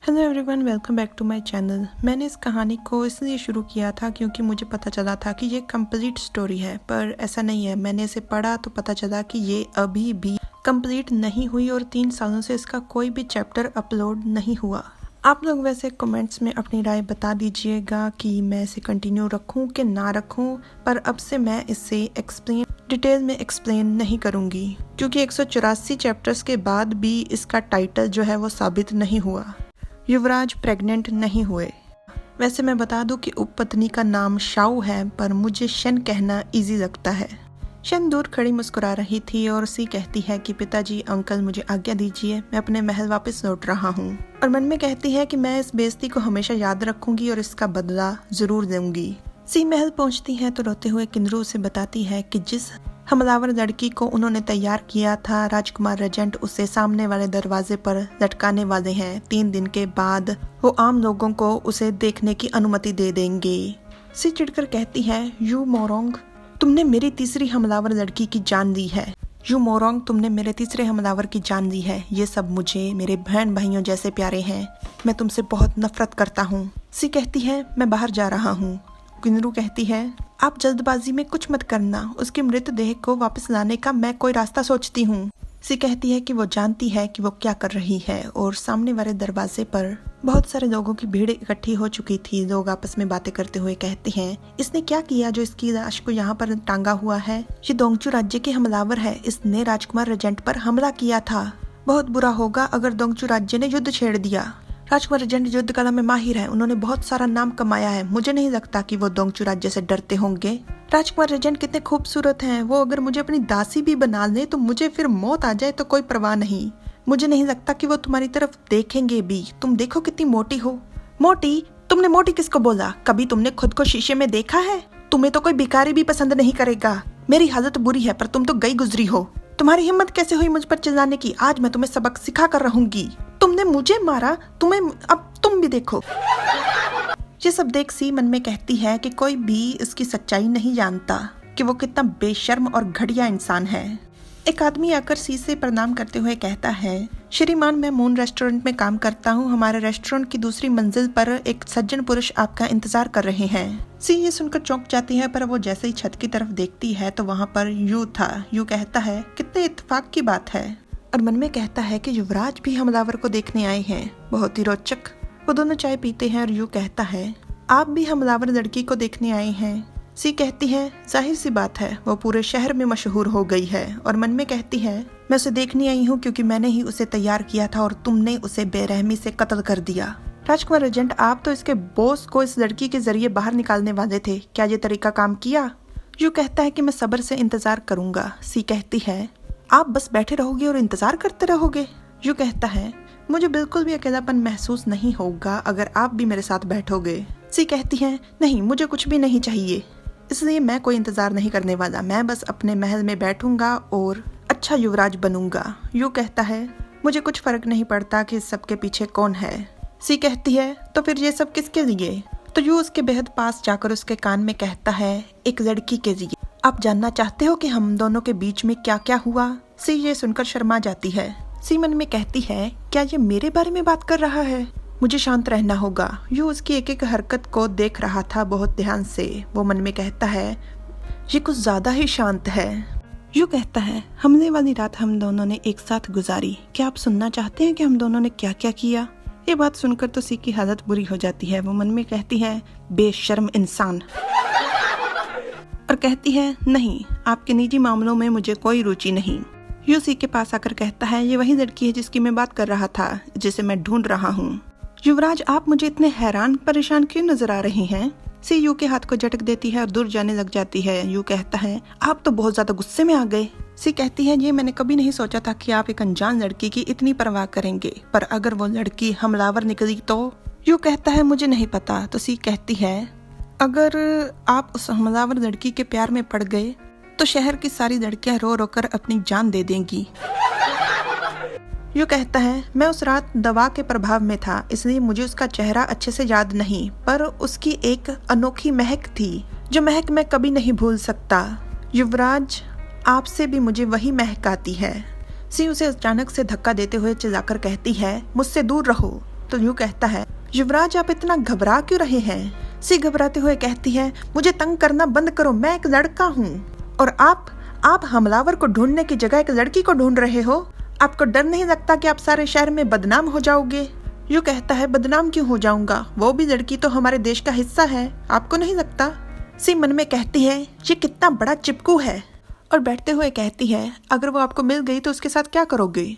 Hello everyone, welcome back to my channel. मैंने इस कहानी को इसलिए शुरू किया था क्योंकि मुझे पता चला था कि ये कंप्लीट स्टोरी है, पर ऐसा नहीं है। मैंने इसे पढ़ा तो पता चला कि ये अभी भी कंप्लीट नहीं हुई और 3 सालों से इसका कोई भी चैप्टर अपलोड नहीं हुआ। आप लोग वैसे कमेंट्स में अपनी राय बता दीजिएगा कि मैं इसे कंटिन्यू रखूं कि ना रखूं, पर अब से मैं इसे डिटेल में एक्सप्लेन नहीं करूंगी क्योंकि 184 चैप्टर्स के बाद भी इसका टाइटल जो है वो साबित नहीं हुआ। युवराज प्रेग्नेंट नहीं हुए। वैसे मैं बता दूं कि उपपत्नी का नाम शाऊ है, पर मुझे शन कहना इजी लगता है। शन दूर खड़ी मुस्कुरा रही थी और सी कहती है कि पिताजी, अंकल मुझे आज्ञा दीजिए, मैं अपने महल वापस लौट रहा हूँ। और मन में कहती है कि मैं इस बेइज्जती को हमेशा याद रखूंगी और इसका बदला जरूर दूंगी। सी महल पहुँचती है तो रोते हुए किंद्रू उसे बताती है कि जिस हमलावर लड़की को उन्होंने तैयार किया था, राजकुमार रेजेंट उसे सामने वाले दरवाजे पर लटकाने वाले हैं। 3 दिन के बाद वो आम लोगों को उसे देखने की अनुमति दे देंगे। सी चिढ़कर कहती है, यू मोरोंग, तुमने मेरी तीसरी हमलावर लड़की की जान ली है। यू मोरोंग, तुमने मेरे तीसरे हमलावर की जान ली है। ये सब मुझे मेरे बहन भाइयों जैसे प्यारे हैं। मैं तुमसे बहुत नफरत करता हूँ। सी कहती है, मैं बाहर जा रहा हूँ। किंद्रू कहती है, आप जल्दबाजी में कुछ मत करना, उसके मृतदेह को वापस लाने का मैं कोई रास्ता सोचती हूँ। सी कहती है कि वो जानती है कि वो क्या कर रही है और सामने वाले दरवाजे पर बहुत सारे लोगों की भीड़ इकट्ठी हो चुकी थी। लोग आपस में बातें करते हुए कहते हैं, इसने क्या किया जो इसकी लाश को यहाँ पर टांगा हुआ है? ये दोंगचू राज्य के हमलावर है, इसने राजकुमार रेजेंट पर हमला किया था। बहुत बुरा होगा अगर दोंगचू राज्य ने युद्ध छेड़ दिया। राजकुमार रेजेंट युद्ध कला में माहिर है, उन्होंने बहुत सारा नाम कमाया है। मुझे नहीं लगता कि वो दोंगचू राज्य से डरते होंगे। राजकुमार रेजेंट कितने खूबसूरत हैं, वो अगर मुझे अपनी दासी भी बना ले तो मुझे फिर मौत आ जाए तो कोई परवाह नहीं। मुझे नहीं लगता कि वो तुम्हारी तरफ देखेंगे भी। तुम देखो कितनी मोटी हो। मोटी? तुमने मोटी किसको बोला? कभी तुमने खुद को शीशे में देखा है? तुम्हें तो कोई भिखारी भी पसंद नहीं करेगा। मेरी हालत बुरी है, पर तुम तो गई गुजरी हो। तुम्हारी हिम्मत कैसे हुई मुझ पर चिल्लाने की? आज मैं तुम्हें सबक सिखा कर रहूंगी। तुमने मुझे मारा, अब तुम भी देखो। ये सब देख सी मन में कहती है कि कोई भी इसकी सच्चाई नहीं जानता कि वो कितना बेशर्म और घटिया इंसान है। एक आदमी आकर सी से प्रणाम करते हुए कहता है, श्रीमान, मैं मून रेस्टोरेंट में काम करता हूँ। हमारे रेस्टोरेंट की दूसरी मंजिल पर एक सज्जन पुरुष आपका इंतजार कर रहे हैं। सी ये सुनकर चौंक जाती है, पर वो जैसे ही छत की तरफ देखती है तो वहाँ पर यू था। यू कहता है, कितने इत्तेफाक की बात है। और मन में कहता है कि युवराज भी हमलावर को देखने आए हैं, बहुत ही रोचक। वो दोनों चाय पीते हैं और यू कहता है, आप भी हमलावर लड़की को देखने आए हैं? सी कहती है, जाहिर सी बात है, वो पूरे शहर में मशहूर हो गई है। और मन में कहती है, मैं उसे देखने आई हूँ क्योंकि मैंने ही उसे तैयार किया था और तुमने उसे बेरहमी से कत्ल कर दिया। राजकुमार रेजेंट, आप तो इसके बॉस को इस लड़की के जरिए बाहर निकालने वाले थे, क्या ये तरीका काम किया? यू कहता है कि मैं सब्र से इंतजार करूंगा। सी कहती है, आप बस बैठे रहोगे और इंतजार करते रहोगे? यू कहता है, मुझे बिल्कुल भी अकेलापन महसूस नहीं होगा अगर आप भी मेरे साथ बैठोगे। सी कहती है, नहीं, मुझे कुछ भी नहीं चाहिए, इसलिए मैं कोई इंतजार नहीं करने वाला। मैं बस अपने महल में बैठूंगा और अच्छा युवराज बनूंगा। यू कहता है, मुझे कुछ फर्क नहीं पड़ता कि इस सबके पीछे कौन है। सी कहती है, तो फिर ये सब किसके लिए? तो यू उसके बेहद पास जाकर उसके कान में कहता है, एक लड़की के लिए। आप जानना चाहते हो कि हम दोनों के बीच में क्या क्या हुआ? सी ये सुनकर शर्मा जाती है। सी मन में कहती है, क्या ये मेरे बारे में बात कर रहा है? मुझे शांत रहना होगा। यू उसकी एक एक हरकत को देख रहा था बहुत ध्यान से। वो मन में कहता है, ये कुछ ज्यादा ही शांत है। यू कहता है, हमने वाली रात हम दोनों ने एक साथ गुजारी। क्या आप सुनना चाहते हैं कि हम दोनों ने क्या क्या किया? ये बात सुनकर तो सी की हालत बुरी हो जाती है। वो मन में कहती है, बेशर्म इंसान। और कहती है, नहीं, आपके निजी मामलों में मुझे कोई रुचि नहीं। यू सी के पास आकर कहता है, ये वही लड़की है जिसकी मैं बात कर रहा था, जिसे मैं ढूंढ रहा हूँ। युवराज, आप मुझे इतने हैरान परेशान क्यों नजर आ रहे हैं? सी यू के हाथ को झटक देती है और दूर जाने लग जाती है। यू कहता है, आप तो बहुत ज्यादा गुस्से में आ गए। सी कहती है, ये मैंने कभी नहीं सोचा था कि आप एक अनजान लड़की की इतनी परवाह करेंगे, पर अगर वो लड़की हमलावर निकली तो? यू कहता है, मुझे नहीं पता। तो सी कहती है, अगर आप उस हमलावर लड़की के प्यार में पड़ गए तो शहर की सारी लड़कियां रो रो कर अपनी जान दे देंगी। यू कहता है, मैं उस रात दवा के प्रभाव में था, इसलिए मुझे उसका चेहरा अच्छे से याद नहीं, पर उसकी एक अनोखी महक थी जो महक मैं कभी नहीं भूल सकता। युवराज, आपसे भी मुझे वही महक आती है। सी उसे अचानक से धक्का देते हुए चिल्लाकर कहती है, मुझसे दूर रहो। तो यू कहता है, युवराज आप इतना घबरा क्यों रहे हैं? सी घबराते हुए कहती है, मुझे तंग करना बंद करो, मैं एक लड़का हूँ। और आप हमलावर को ढूंढने की जगह एक लड़की को ढूंढ रहे हो। आपको डर नहीं लगता कि आप सारे शहर में बदनाम हो जाओगे? यू कहता है, बदनाम क्यों हो जाऊंगा, वो भी लड़की तो हमारे देश का हिस्सा है, आपको नहीं लगता? सी मन में कहती है, ये कितना बड़ा चिपकू है। और बैठते हुए कहती है, अगर वो आपको मिल गई तो उसके साथ क्या करोगे?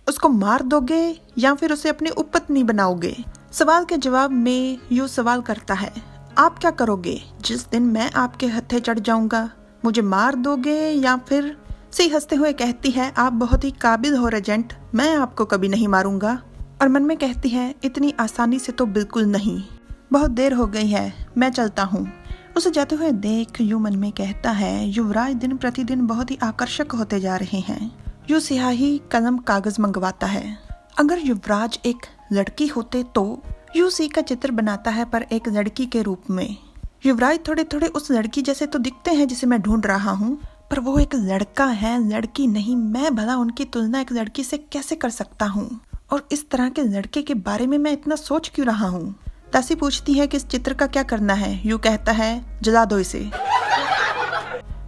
उसको मार दोगे या फिर उसे अपनी उपपत्नी बनाओगे? सवाल के जवाब में यू सवाल करता है, आप क्या करोगे जिस दिन मैं आपके हत्थे चढ़ जाऊंगा? मुझे मार दोगे या फिर? सी हंसते हुए कहती है, आप बहुत ही काबिल हो रेजेंट, मैं आपको कभी नहीं मारूंगा। और मन में कहती है, इतनी आसानी से तो बिल्कुल नहीं, बहुत देर हो गई है, मैं चलता हूँ। उसे जाते हुए देख यू मन में कहता है, युवराज दिन प्रतिदिन बहुत ही आकर्षक होते जा रहे हैं। यू स्याही कलम कागज मंगवाता है। अगर युवराज एक लड़की होते तो? यू सी का चित्र बनाता है, पर एक लड़की के रूप में। युवराज थोड़े थोड़े उस लड़की जैसे तो दिखते हैं जिसे मैं ढूंढ रहा हूँ, पर वो एक लड़का है, लड़की नहीं। मैं भला उनकी तुलना एक लड़की से कैसे कर सकता हूँ? और इस तरह के लड़के के बारे में मैं इतना सोच क्यों रहा हूँ? दासी पूछती है कि इस चित्र का क्या करना है? यू कहता है, जला दो इसे।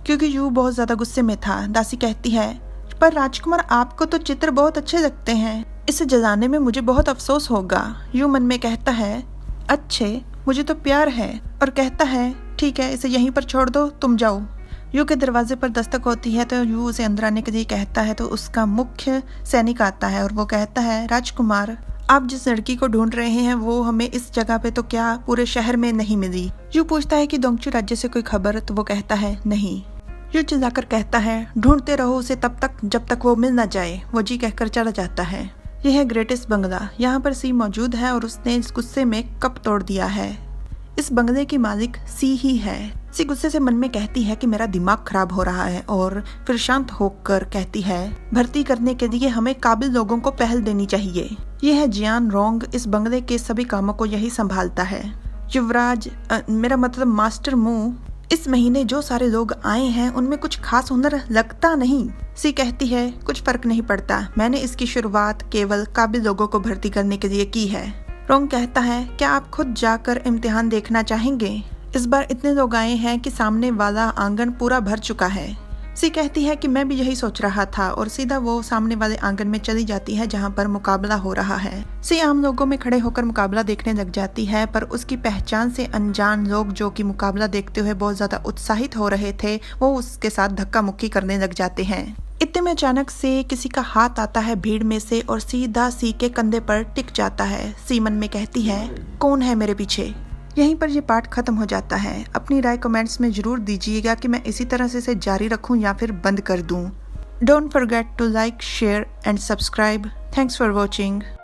क्योंकि यू बहुत ज्यादा गुस्से में था। दासी कहती है, पर राजकुमार आपको तो चित्र बहुत अच्छे लगते हैं, इसे जलाने में मुझे बहुत अफसोस होगा। यू मन में कहता है, अच्छे, मुझे तो प्यार है। और कहता है, ठीक है, इसे यहीं पर छोड़ दो, तुम जाओ। यू के दरवाजे पर दस्तक होती है तो यू उसे अंदर आने के लिए कहता है, तो उसका मुख्य सैनिक आता है और वो कहता है, राजकुमार आप जिस लड़की को ढूंढ रहे हैं वो हमें इस जगह पे तो क्या पूरे शहर में नहीं मिली। यू पूछता है कि दोंगचू राज्य से कोई खबर? तो वो कहता है, नहीं। यू चिल्लाकर कहता है, ढूंढते रहो उसे तब तक जब तक वो मिल न जाए। वो जी कहकर चला जाता है। यह है ग्रेटेस्ट बंगला। यहाँ पर सी मौजूद है और उसने इस गुस्से में कप तोड़ दिया है। इस बंगले की मालिक सी ही है। सी गुस्से से मन में कहती है कि मेरा दिमाग खराब हो रहा है, और फिर शांत होकर कहती है, भर्ती करने के लिए हमें काबिल लोगों को पहल देनी चाहिए। यह है जियान रोंग, इस बंगले के सभी कामों को यही संभालता है। युवराज, मेरा मतलब मास्टर मू, इस महीने जो सारे लोग आए हैं उनमें कुछ खास हुनर लगता नहीं। सी कहती है, कुछ फर्क नहीं पड़ता, मैंने इसकी शुरुआत केवल काबिल लोगों को भर्ती करने के लिए की है। रोंग कहता है, क्या आप खुद जाकर इम्तिहान देखना चाहेंगे? इस बार इतने लोग आए हैं कि सामने वाला आंगन पूरा भर चुका है। सी कहती है कि मैं भी यही सोच रहा था, और सीधा वो सामने वाले आंगन में चली जाती है जहाँ पर मुकाबला हो रहा है। सी आम लोगों में खड़े होकर मुकाबला देखने लग जाती है, पर उसकी पहचान से अनजान लोग जो कि मुकाबला देखते हुए बहुत ज्यादा उत्साहित हो रहे थे, वो उसके साथ धक्का मुक्की करने लग जाते हैं। इतने में अचानक से किसी का हाथ आता है भीड़ में से और सीधा सी के कंधे पर टिक जाता है। सी मन में कहती है, कौन है मेरे पीछे? यहीं पर ये पार्ट खत्म हो जाता है। अपनी राय कमेंट्स में जरूर दीजिएगा कि मैं इसी तरह से इसे जारी रखूं या फिर बंद कर दूं। Don't forget to like, share and subscribe. Thanks for watching.